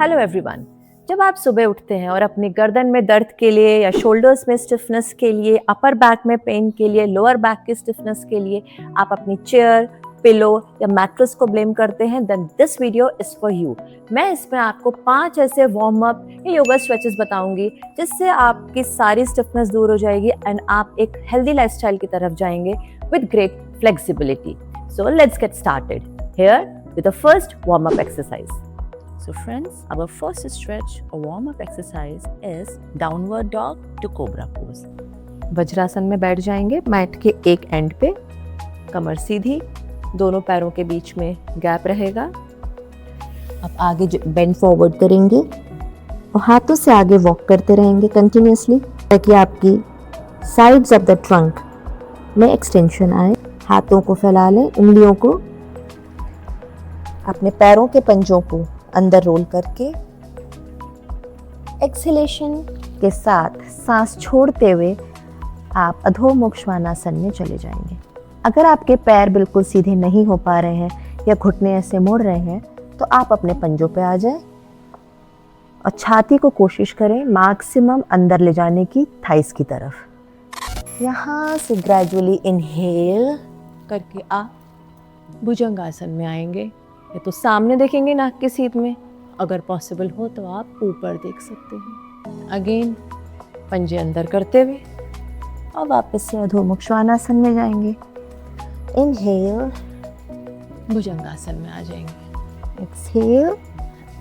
Hello everyone. जब आप सुबह उठते हैं और अपनी गर्दन में दर्द के लिए या शोल्डर्स में स्टिफनेस के लिए, अपर बैक में पेन के लिए, लोअर बैक की स्टिफनेस के लिए आप अपनी चेयर, पिलो या मैट्रेस को ब्लेम करते हैं, then this video is for you. मैं इसमें आपको 5 ऐसे वार्म अप या योगा स्ट्रेचेस बताऊंगी जिससे आपकी सारी स्टिफनेस दूर हो जाएगी एंड आप एक हेल्दी लाइफस्टाइल की तरफ जाएंगे with great flexibility. So let's get started here with the first warm up exercise. So friends, our first stretch or warm-up exercise is downward dog to cobra pose. Vajrasana में बैठ जाएंगे mat के एक and पे, कमर सीधी, दोनों पैरों के बीच में गैप रहेगा। आप आगे बेंड फॉरवर्ड करेंगे और हाथों से आगे वॉक करते रहेंगे कंटिन्यूसली ताकि आपकी साइड्स ऑफ द ट्रंक में एक्सटेंशन आए। हाथों को फैला लें, उंगलियों को अपने पैरों के पंजों को अंदर रोल करके एक्सहेलेशन के साथ सांस छोड़ते हुए आप अधोमुख श्वानासन में चले जाएंगे। अगर आपके पैर बिल्कुल सीधे नहीं हो पा रहे हैं या घुटने ऐसे मुड़ रहे हैं तो आप अपने पंजों पे आ जाएं और छाती को कोशिश करें मैक्सिमम अंदर ले जाने की, थाइस की तरफ। यहाँ से ग्रेजुअली इनहेल करके आप भुजंगासन में आएंगे। या तो सामने देखेंगे नाक की सीध में, अगर पॉसिबल हो तो आप ऊपर देख सकते हैं। अगेन पंजे अंदर करते हुए और वापस से अधोमुख श्वानासन में जाएंगे। इनहेल, भुजंगासन में आ जाएंगे। Exhale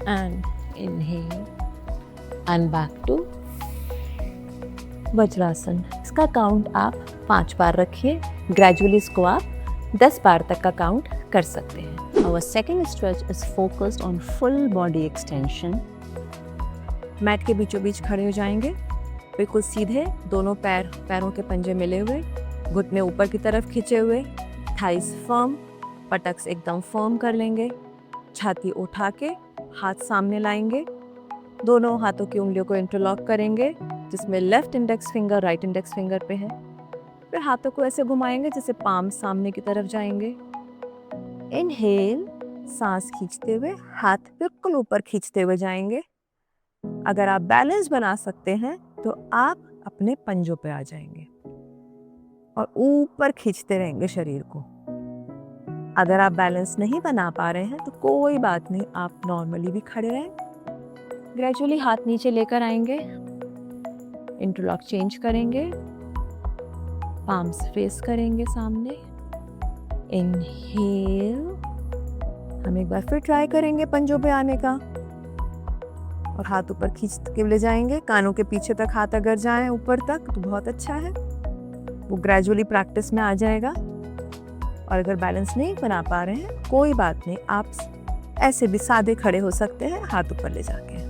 and inhale and back to Vajrasana. इसका काउंट आप 5 बार रखिए। ग्रेजुअली इसको आप 10 बार तक का काउंट कर सकते हैं। Our second stretch is focused on full body extension. Mat के बीचों बीच खड़े हो जाएंगे, बिल्कुल सीधे, दोनों पैरों के पंजे मिले हुए, घुटने ऊपर की तरफ खींचे हुए, थाइस फर्म, पटक्स एकदम फर्म कर लेंगे। छाती उठा के हाथ सामने लाएंगे, दोनों हाथों की उंगलियों को इंटरलॉक करेंगे जिसमें left index finger right index finger पे है। फिर हाथों को ऐसे घुमाएंगे जैसे पाम सामने की तरफ जाएंगे। इनहेल, सांस खींचते हुए हाथ बिल्कुल ऊपर खींचते हुए जाएंगे। अगर आप बैलेंस बना सकते हैं तो आप अपने पंजों पे आ जाएंगे और ऊपर खींचते रहेंगे शरीर को। अगर आप बैलेंस नहीं बना पा रहे हैं तो कोई बात नहीं, आप नॉर्मली भी खड़े रहें। ग्रेजुअली हाथ नीचे लेकर आएंगे, इंटरलॉक चेंज करेंगे, पाम्स फेस करेंगे सामने। इनहेल, हम एक बार फिर ट्राई करेंगे पंजों पे आने का और हाथ ऊपर खींच के ले जाएंगे। कानों के पीछे तक हाथ अगर जाएं ऊपर तक तो बहुत अच्छा है, वो ग्रेजुअली प्रैक्टिस में आ जाएगा। और अगर बैलेंस नहीं बना पा रहे हैं कोई बात नहीं, आप ऐसे भी सादे खड़े हो सकते हैं हाथ ऊपर ले जाके।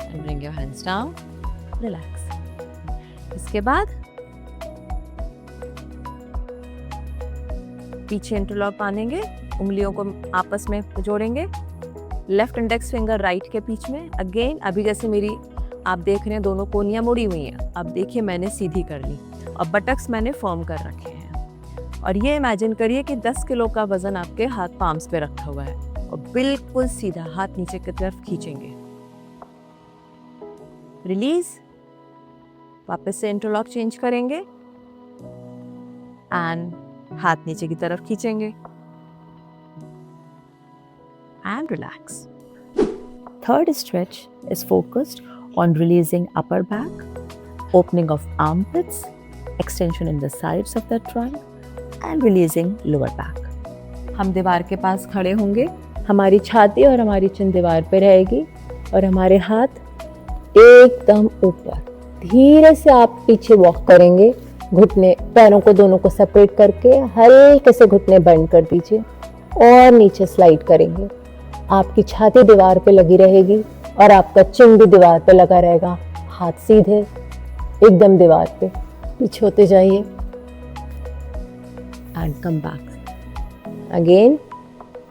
And bring your hands down. Relax. इसके बाद पीछे इंटरलॉक बांधेंगे, उंगलियों को आपस में जोड़ेंगे, लेफ्ट इंडेक्स फिंगर राइट के बीच में। अगेन अभी जैसे मेरी आप देख रहे हैं दोनों कोनियां मुड़ी हुई हैं, अब देखिए मैंने सीधी कर ली और बटक्स मैंने फर्म कर रखे हैं। और ये इमेजिन करिए कि 10 किलो का वजन आपके हाथ पाम्स पे रखा हुआ है और बिल्कुल सीधा हाथ नीचे की तरफ खींचेंगे। रिलीज, वापस से इंटरलॉक चेंज करेंगे एंड हाथ नीचे की तरफ खींचेंगे and relax. Third stretch is focused on releasing upper back, opening of armpits, extension in the sides of the trunk and releasing lower back. हम दीवार के पास खड़े होंगे, हमारी छाती और हमारी चिन दीवार पे रहेगी और हमारे हाथ एकदम ऊपर। धीरे से आप पीछे वॉक करेंगे, घुटने पैरों को दोनों को सेपरेट करके हल्के से घुटने बेंड कर दीजिए और नीचे स्लाइड करेंगे। आपकी छाती दीवार पे लगी रहेगी और आपका चिन भी दीवार पे लगा रहेगा। हाथ सीधे एकदम दीवार पे, पीछे होते जाइए एंड कम बैक। अगेन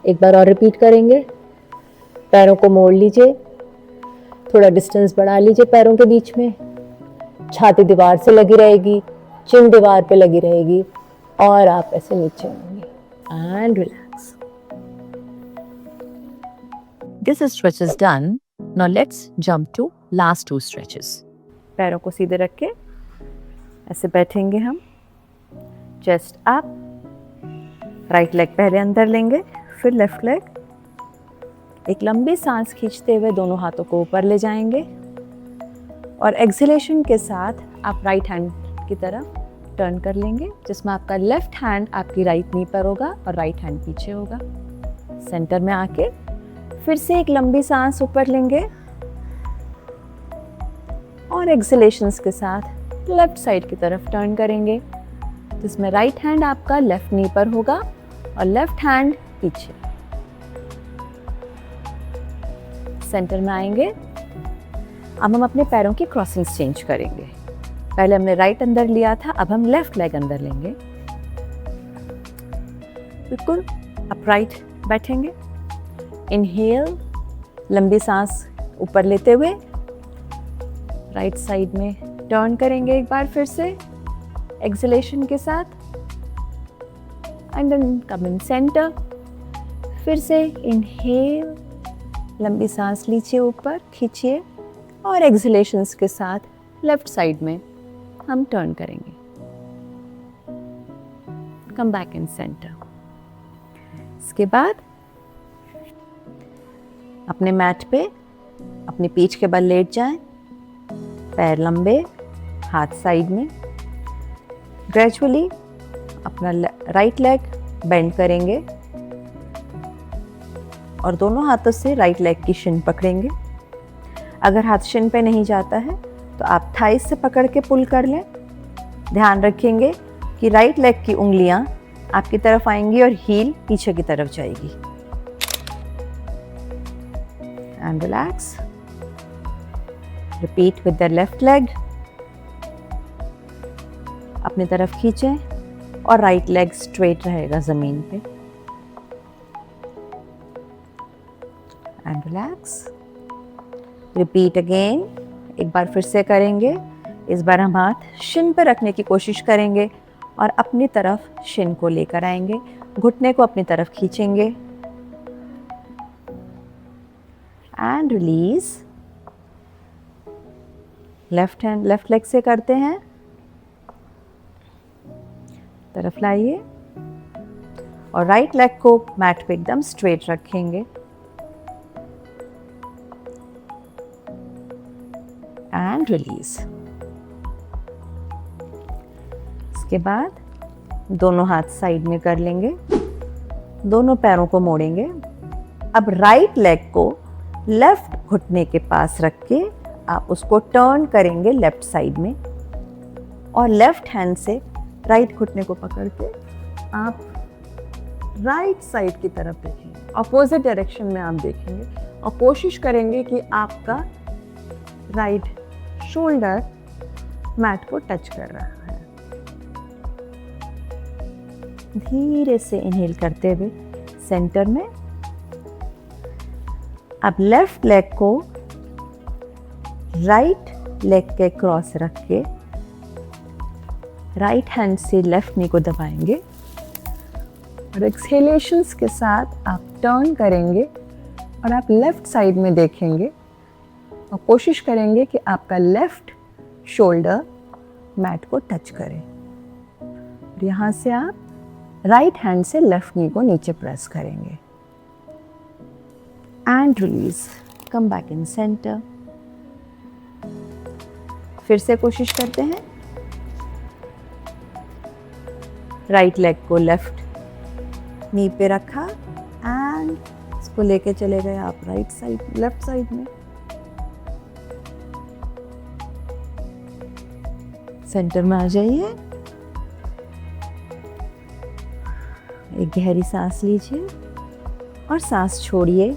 एक बार और रिपीट करेंगे। पैरों को मोड़ लीजिए, थोड़ा डिस्टेंस बढ़ा लीजिए पैरों के बीच में। छाती दीवार से लगी रहेगी, चिन दीवार पे लगी रहेगी और आप ऐसे नीचे आएंगे and relax. This stretch is done. Now let's jump to last two stretches. पैरों को सीधे रख के ऐसे बैठेंगे हम, चेस्ट अप, राइट लेग पहले अंदर लेंगे, फिर लेफ्ट लेग। एक लंबी सांस खींचते हुए दोनों हाथों को ऊपर ले जाएंगे और एक्सहेलेशन के साथ आप राइट हैंड की तरफ टर्न कर लेंगे, जिसमें आपका लेफ्ट हैंड आपकी राइट नी पर होगा और राइट हैंड पीछे होगा। सेंटर में आके फिर से एक लंबी सांस ऊपर लेंगे और एक्सहेलेशंस के साथ लेफ्ट साइड की तरफ टर्न करेंगे, जिसमें राइट हैंड आपका लेफ्ट नी पर होगा और लेफ्ट हैंड पीछे। सेंटर में आएंगे। अब हम अपने पैरों की क्रॉसिंग्स चेंज करेंगे। पहले हमने राइट अंदर लिया था, अब हम लेफ्ट लेग अंदर लेंगे। बिल्कुल अपराइट बैठेंगे। इनहेल, लंबी सांस ऊपर लेते हुए राइट साइड में टर्न करेंगे एक बार फिर से एक्सहेलेशन के साथ, and then come in centre. फिर से इनहेल, लंबी सांस लीजिए, ऊपर खींचिए और एक्सहेलेशंस के साथ लेफ्ट साइड में हम टर्न करेंगे। Come back in centre. इसके बाद अपने मैट पे अपनी पीठ के बल लेट जाएं, पैर लंबे, हाथ साइड में। ग्रेजुअली अपना राइट लेग बेंड करेंगे और दोनों हाथों से राइट लेग की शिन पकड़ेंगे। अगर हाथ शिन पे नहीं जाता है तो आप थाई से पकड़ के पुल कर लें। ध्यान रखेंगे कि राइट लेग की उंगलियां आपकी तरफ आएंगी और हील पीछे की तरफ जाएगी। And relax. Repeat with the left leg. अपनी तरफ खींचें और राइट लेग स्ट्रेट रहेगा जमीन पे। And relax. Repeat again. एक बार फिर से करेंगे। इस बार हम हाथ शिन पर रखने की कोशिश करेंगे और अपनी तरफ शिन को लेकर आएंगे, घुटने को अपनी तरफ खींचेंगे and release. Left hand left leg से करते हैं, तरफ लाइए और राइट लेग को मैट पे एकदम स्ट्रेट रखेंगे एंड रिलीज। इसके बाद दोनों हाथ साइड में कर लेंगे, दोनों पैरों को मोड़ेंगे। अब राइट लेग को लेफ्ट घुटने के पास रख के आप उसको टर्न करेंगे लेफ्ट साइड में और लेफ्ट हैंड से राइट घुटने को पकड़ के आप राइट साइड की तरफ देखेंगे, अपोजिट डायरेक्शन में आप देखेंगे और कोशिश करेंगे कि आपका राइट शोल्डर मैट को टच कर रहा है। धीरे से इनहेल करते हुए सेंटर में। अब लेफ्ट लेग को राइट लेग के क्रॉस रख के राइट हैंड से लेफ्ट नी को दबाएंगे और एक्सहेलेशंस के साथ आप टर्न करेंगे और आप लेफ्ट साइड में देखेंगे और कोशिश करेंगे कि आपका लेफ्ट शोल्डर मैट को टच करे। और यहाँ से आप राइट हैंड से लेफ्ट नी को नीचे प्रेस करेंगे and release. Come back in centre. फिर से कोशिश करते हैं। राइट लेग को लेफ्ट नी पे रखा एंड इसको लेके चले गए आप राइट साइड लेफ्ट साइड में। सेंटर में आ जाइए। एक गहरी सांस लीजिए और सांस छोड़िए।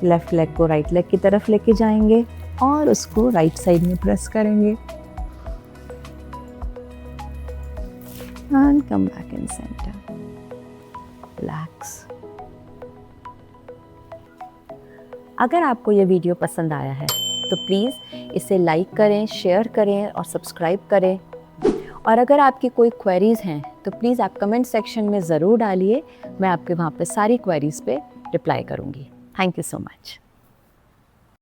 लेफ्ट लेग को राइट लेग की तरफ लेके जाएंगे और उसको राइट साइड में प्रेस करेंगे and come back in centre. Relax. अगर आपको ये वीडियो पसंद आया है तो प्लीज़ इसे लाइक करें, शेयर करें और सब्सक्राइब करें। और अगर आपकी कोई क्वेरीज़ हैं तो प्लीज़ आप कमेंट सेक्शन में ज़रूर डालिए। मैं आपके वहाँ पे सारी क्वेरीज़ पे रिप्लाई करूँगी। Thank you so much.